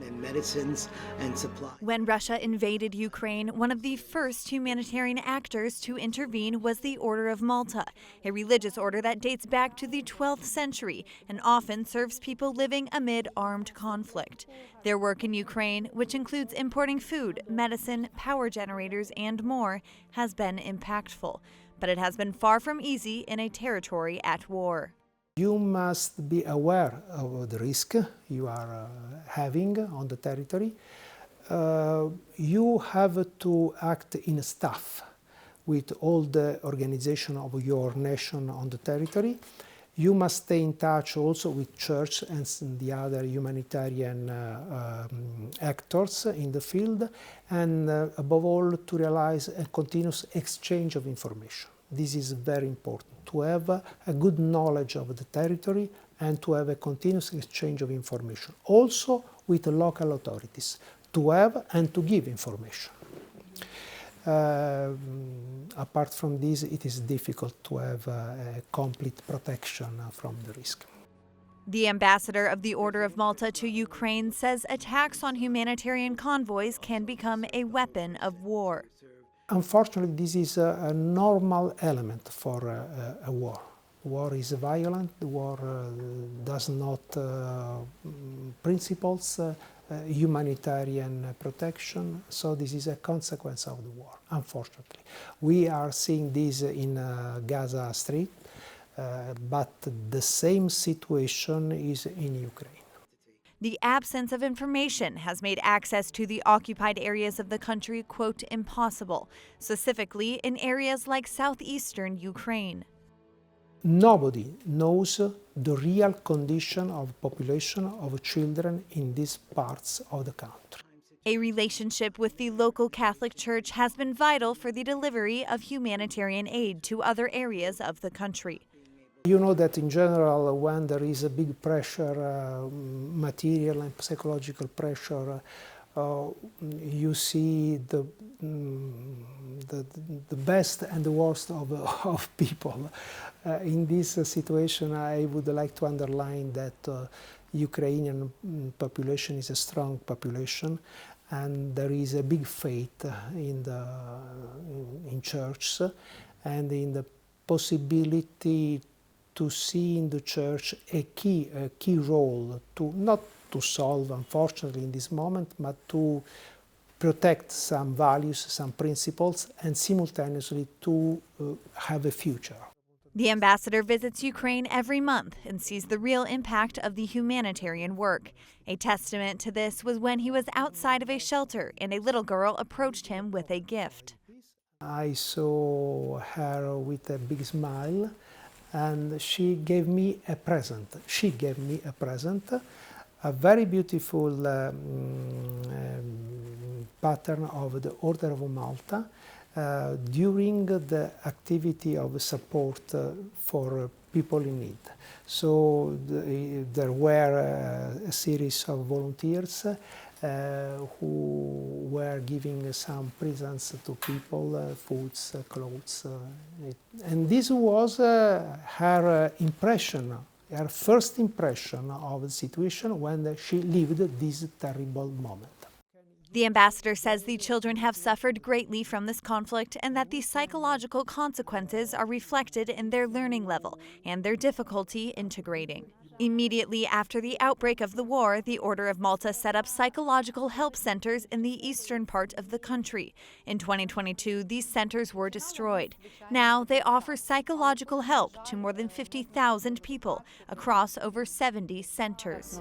and medicines and supplies. When Russia invaded Ukraine, one of the first humanitarian actors to intervene was the Order of Malta, a religious order that dates back to the 12th century and often serves people living amid armed conflict. Their work in Ukraine, which includes importing food, medicine, power generators, and more, has been impactful. But it has been far from easy in a territory at war. You must be aware of the risk you are having on the territory. You have to act in staff with all the organization of your nation on the territory. You must stay in touch also with church and the other humanitarian actors in the field, and above all to realize a continuous exchange of information. This is very important, to have a good knowledge of the territory and to have a continuous exchange of information, also with the local authorities, to have and to give information. Apart from this, it is difficult to have a complete protection from the risk. The ambassador of the Order of Malta to Ukraine says attacks on humanitarian convoys can become a weapon of war. Unfortunately, this is a normal element for a war. War is violent, the war does not principles humanitarian protection, so this is a consequence of the war, unfortunately. We are seeing this in Gaza Strip, but the same situation is in Ukraine. The absence of information has made access to the occupied areas of the country, quote, impossible, specifically in areas like southeastern Ukraine. Nobody knows the real condition of population of children in these parts of the country. A relationship with the local Catholic Church has been vital for the delivery of humanitarian aid to other areas of the country. You know that in general, when there is a big pressure, material and psychological pressure, you see the best and the worst of people. In this situation, I would like to underline that Ukrainian population is a strong population, and there is a big faith in churches and in the possibility to see in the church a key role to not to solve, unfortunately, in this moment, but to protect some values, some principles, and simultaneously to have a future. The ambassador visits Ukraine every month and sees the real impact of the humanitarian work. A testament to this was when he was outside of a shelter and a little girl approached him with a gift. I saw her with a big smile, and she gave me a present. A very beautiful pattern of the Order of Malta during the activity of support for people in need. So there were a series of volunteers who were giving some presents to people, foods, clothes. And this was her impression, her first impression of the situation when she lived this terrible moment. The ambassador says the children have suffered greatly from this conflict and that the psychological consequences are reflected in their learning level and their difficulty integrating. Immediately after the outbreak of the war, the Order of Malta set up psychological help centers in the eastern part of the country. In 2022, these centers were destroyed. Now they offer psychological help to more than 50,000 people across over 70 centers.